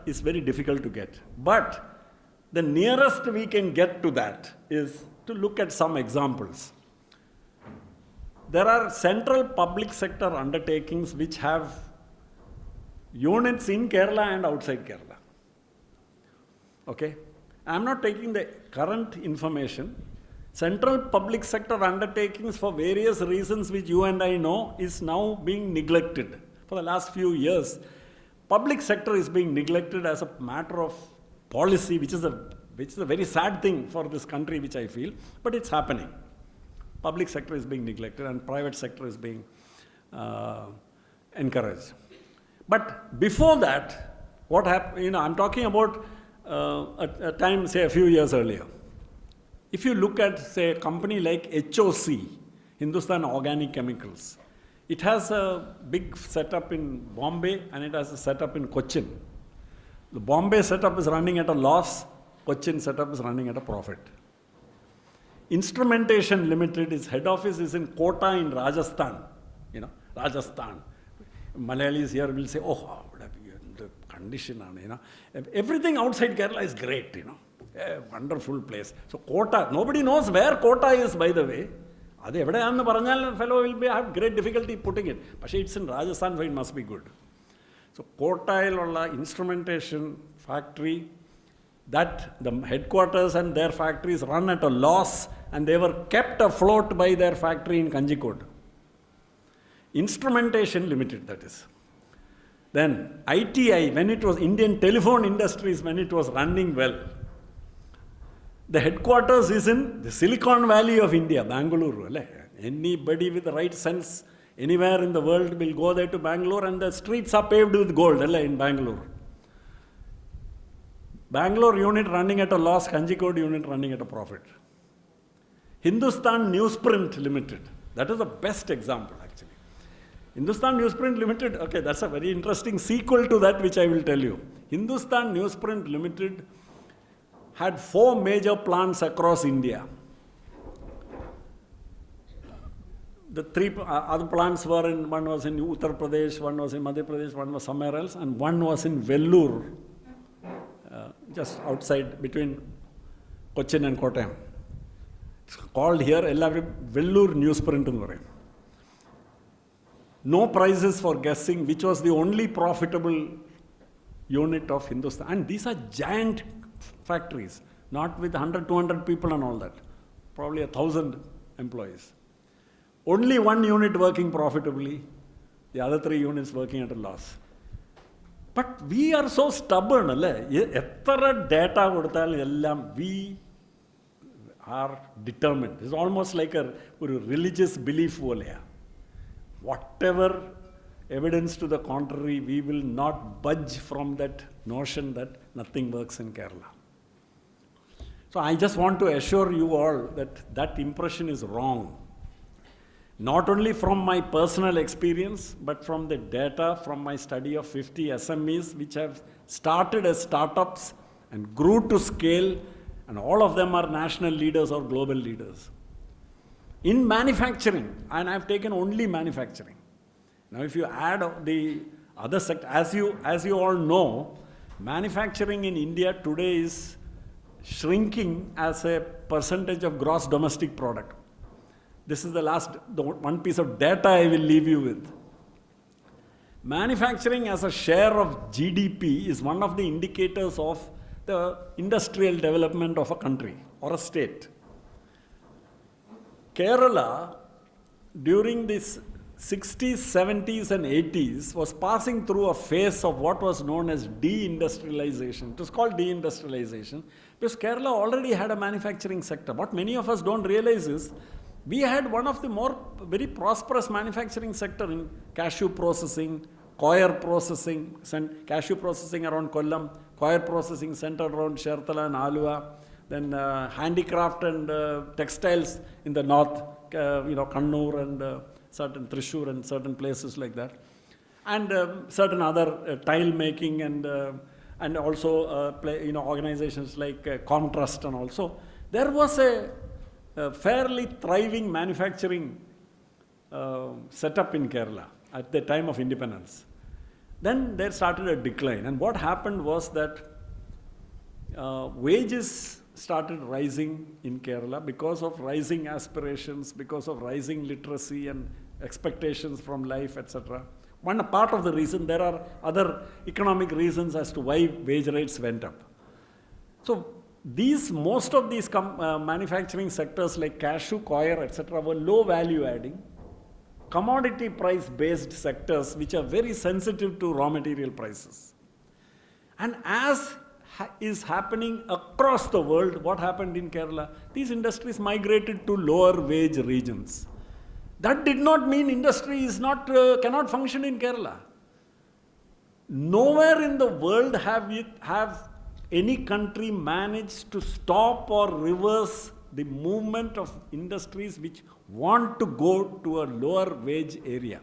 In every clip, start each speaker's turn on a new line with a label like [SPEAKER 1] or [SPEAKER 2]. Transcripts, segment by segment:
[SPEAKER 1] is very difficult to get. But the nearest we can get to that is to look at some examples. There are central public sector undertakings which have units in Kerala and outside Kerala. Okay? I'm not taking the current information. Central public sector undertakings, for various reasons which you and I know, is now being neglected. For the last few years, public sector is being neglected as a matter of policy, which is a very sad thing for this country, which I feel, but it's happening. Public sector is being neglected and private sector is being encouraged. But before that, what happened, I'm talking about a time, say a few years earlier. If you look at, say, a company like HOC, Hindustan Organic Chemicals, it has a big setup in Bombay and it has a setup in Cochin. The Bombay setup is running at a loss, Cochin setup is running at a profit. Instrumentation Limited, its head office is in Kota in Rajasthan. Rajasthan. Malayalis here will say, oh, the condition, everything outside Kerala is great, a wonderful place. So Kota, nobody knows where Kota is, by the way. The fellow will have great difficulty putting it. But it's in Rajasthan, so it must be good. So Kota instrumentation factory, that the headquarters and their factories run at a loss, and they were kept afloat by their factory in Kanjikode. Instrumentation Limited, that is. Then ITI, when it was Indian Telephone Industries, when it was running well, the headquarters is in the Silicon Valley of India, Bangalore. Anybody with the right sense anywhere in the world will go there to Bangalore, and the streets are paved with gold in Bangalore. Bangalore unit running at a loss, Kanjikode unit running at a profit. Hindustan Newsprint Limited, that is the best example actually. Hindustan Newsprint Limited, okay, that's a very interesting sequel to that which I will tell you. Hindustan Newsprint Limited had 4 major plants across India. The 3 other plants were one was in Uttar Pradesh, one was in Madhya Pradesh, one was somewhere else, and one was in Vellore, just outside between Cochin and Kottayam. It's called here Vellore Newsprint. No prizes for guessing which was the only profitable unit of Hindustan. And these are giant factories, not with 100, 200 people and all that. Probably 1,000 employees. Only one unit working profitably, the other 3 units working at a loss. But we are so stubborn, data we are determined. It's almost like a religious belief. Whatever evidence to the contrary, we will not budge from that notion that nothing works in Kerala. So I just want to assure you all that that impression is wrong. Not only from my personal experience, but from the data from my study of 50 SMEs which have started as startups and grew to scale, and all of them are national leaders or global leaders. In manufacturing, and I've taken only manufacturing. Now if you add the other sector, as you all know, manufacturing in India today is shrinking as a percentage of gross domestic product. This is the one piece of data I will leave you with. Manufacturing as a share of GDP is one of the indicators of the industrial development of a country or a state. Kerala, during this 60s, 70s and 80s, was passing through a phase of what was known as deindustrialization. It was called deindustrialization because Kerala already had a manufacturing sector. What many of us don't realize is we had one of the very prosperous manufacturing sector in cashew processing, coir processing, cashew processing around Kollam, coir processing centered around Sherthala and Alua, then handicraft and textiles in the north, Kannur and certain Thrissur and certain places like that, and certain other tile making and also organizations like Comtrust and also. There was a fairly thriving manufacturing setup in Kerala at the time of independence. Then there started a decline. And what happened was that wages started rising in Kerala because of rising aspirations, because of rising literacy and expectations from life, etc. One part of the reason, there are other economic reasons as to why wage rates went up. So most of these manufacturing sectors like cashew, coir, etc. were low value adding, commodity price based sectors which are very sensitive to raw material prices. And as is happening across the world, what happened in Kerala? These industries migrated to lower wage regions. That did not mean industry is cannot function in Kerala. Nowhere in the world have any country managed to stop or reverse the movement of industries which want to go to a lower wage area.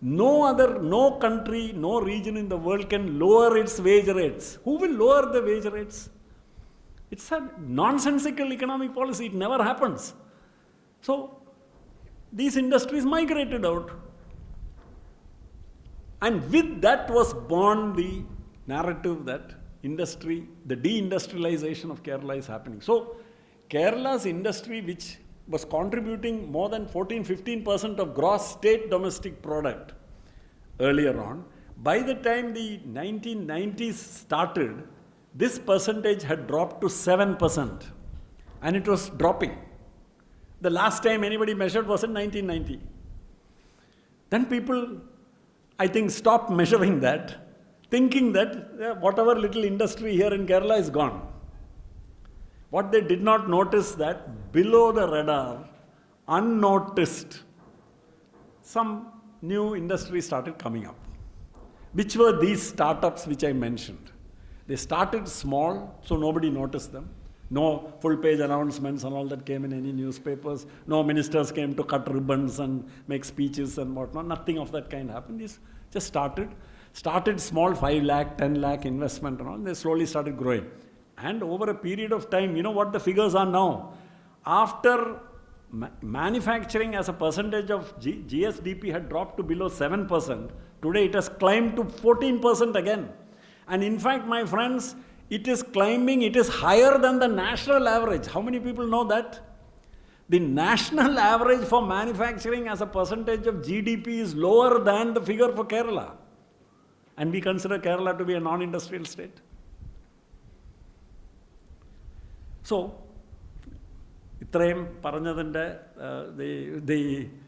[SPEAKER 1] No country, no region in the world can lower its wage rates. Who will lower the wage rates? It's a nonsensical economic policy. It never happens. So, these industries migrated out. And with that was born the narrative that the deindustrialization of Kerala is happening. So, Kerala's industry, which was contributing more than 14-15% of gross state domestic product earlier on, by the time the 1990s started, this percentage had dropped to 7%. And it was dropping. The last time anybody measured was in 1990. Then people, I think, stopped measuring that, thinking that whatever little industry here in Kerala is gone. What they did not notice that below the radar, unnoticed, some new industries started coming up. Which were these startups which I mentioned? They started small, so nobody noticed them. No full-page announcements and all that came in any newspapers. No ministers came to cut ribbons and make speeches and whatnot. Nothing of that kind happened. These just started small, 5 lakh, 10 lakh investment and all. They slowly started growing. And over a period of time, you know what the figures are now? After manufacturing as a percentage of GSDP had dropped to below 7%, today it has climbed to 14% again. And in fact, my friends, it is climbing, it is higher than the national average. How many people know that? The national average for manufacturing as a percentage of GDP is lower than the figure for Kerala. And we consider Kerala to be a non-industrial state. So, the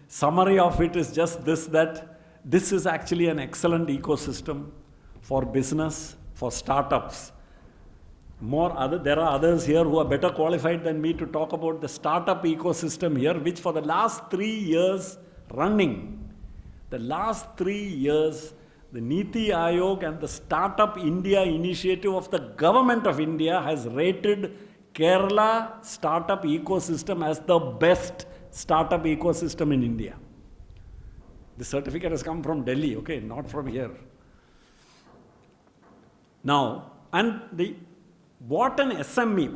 [SPEAKER 1] summary of it is just this, that this is actually an excellent ecosystem for business, for startups. There are others here who are better qualified than me to talk about the startup ecosystem here, which for the last 3 years running, the Niti Aayog and the Startup India initiative of the government of India has rated Kerala startup ecosystem as the best startup ecosystem in India. The certificate has come from Delhi, okay, not from here. Now, what an SME,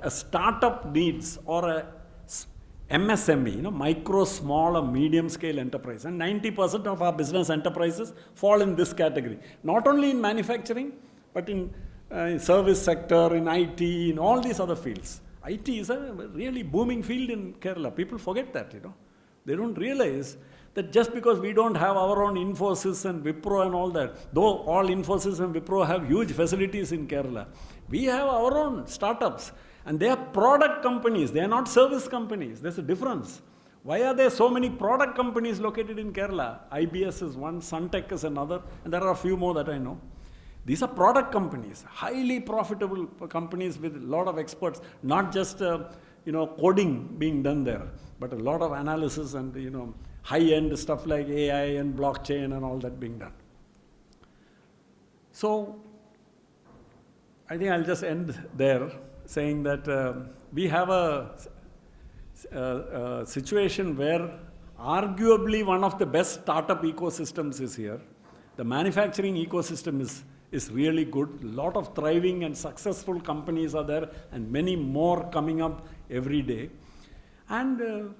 [SPEAKER 1] a startup needs, or a MSME, micro, small, or medium scale enterprise. And 90% of our business enterprises fall in this category. Not only in manufacturing, but in service sector, in IT, in all these other fields. IT is a really booming field in Kerala. People forget that, They don't realize that just because we don't have our own Infosys and Wipro and all that, though all Infosys and Wipro have huge facilities in Kerala, we have our own startups. And they are product companies. They are not service companies. There's a difference. Why are there so many product companies located in Kerala? IBS is one, Suntech is another, and there are a few more that I know. These are product companies, highly profitable companies with a lot of experts, not just coding being done there, but a lot of analysis and high-end stuff like AI and blockchain and all that being done. So I think I'll just end there, saying that we have a situation where arguably one of the best startup ecosystems is here. The manufacturing ecosystem is really good. A lot of thriving and successful companies are there, and many more coming up every day. And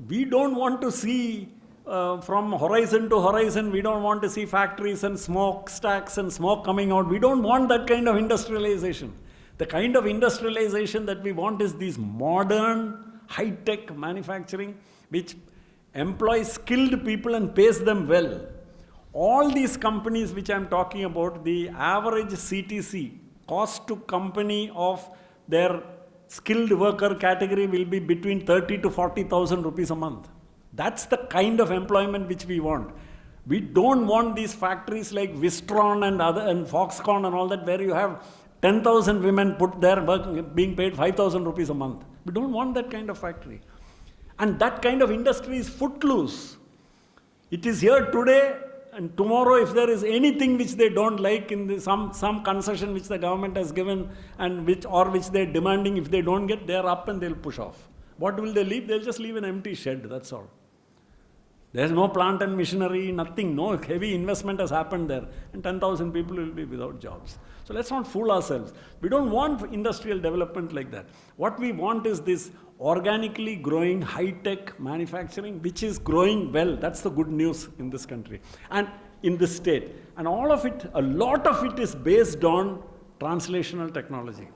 [SPEAKER 1] we don't want to see from horizon to horizon. We don't want to see factories and smokestacks and smoke coming out. We don't want that kind of industrialization. The kind of industrialization that we want is this modern, high-tech manufacturing, which employs skilled people and pays them well. All these companies which I'm talking about, the average CTC, cost to company of their skilled worker category, will be between 30 to 40,000 rupees a month. That's the kind of employment which we want. We don't want these factories like Wistron and Foxconn and all that, where you have 10,000 women put there being paid 5,000 rupees a month. We don't want that kind of factory. And that kind of industry is footloose. It is here today, and tomorrow, if there is anything which they don't like in some concession which the government has given and which they're demanding, if they don't get, they're up and they'll push off. What will they leave? They'll just leave an empty shed, that's all. There's no plant and machinery, nothing, no heavy investment has happened there, and 10,000 people will be without jobs. So let's not fool ourselves. We don't want industrial development like that. What we want is this organically growing high-tech manufacturing, which is growing well. That's the good news in this country and in this state. And all of it, a lot of it is based on translational technology.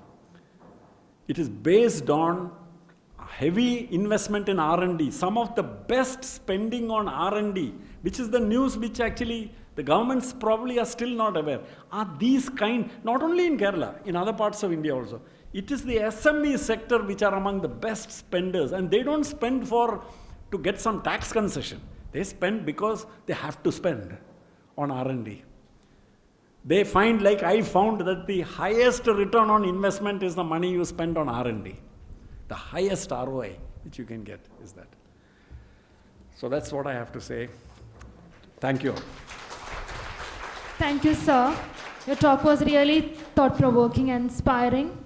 [SPEAKER 1] It is based on heavy investment in R&D. Some of the best spending on R&D, which is the news which actually the governments probably are still not aware, are these kind, not only in Kerala, in other parts of India also. It is the SME sector which are among the best spenders, and they don't spend to get some tax concession. They spend because they have to spend on R&D. They find, like I found, that the highest return on investment is the money you spend on R&D. The highest ROI which you can get is that. So that's what I have to say. Thank you.
[SPEAKER 2] Thank you, sir. Your talk was really thought-provoking and inspiring.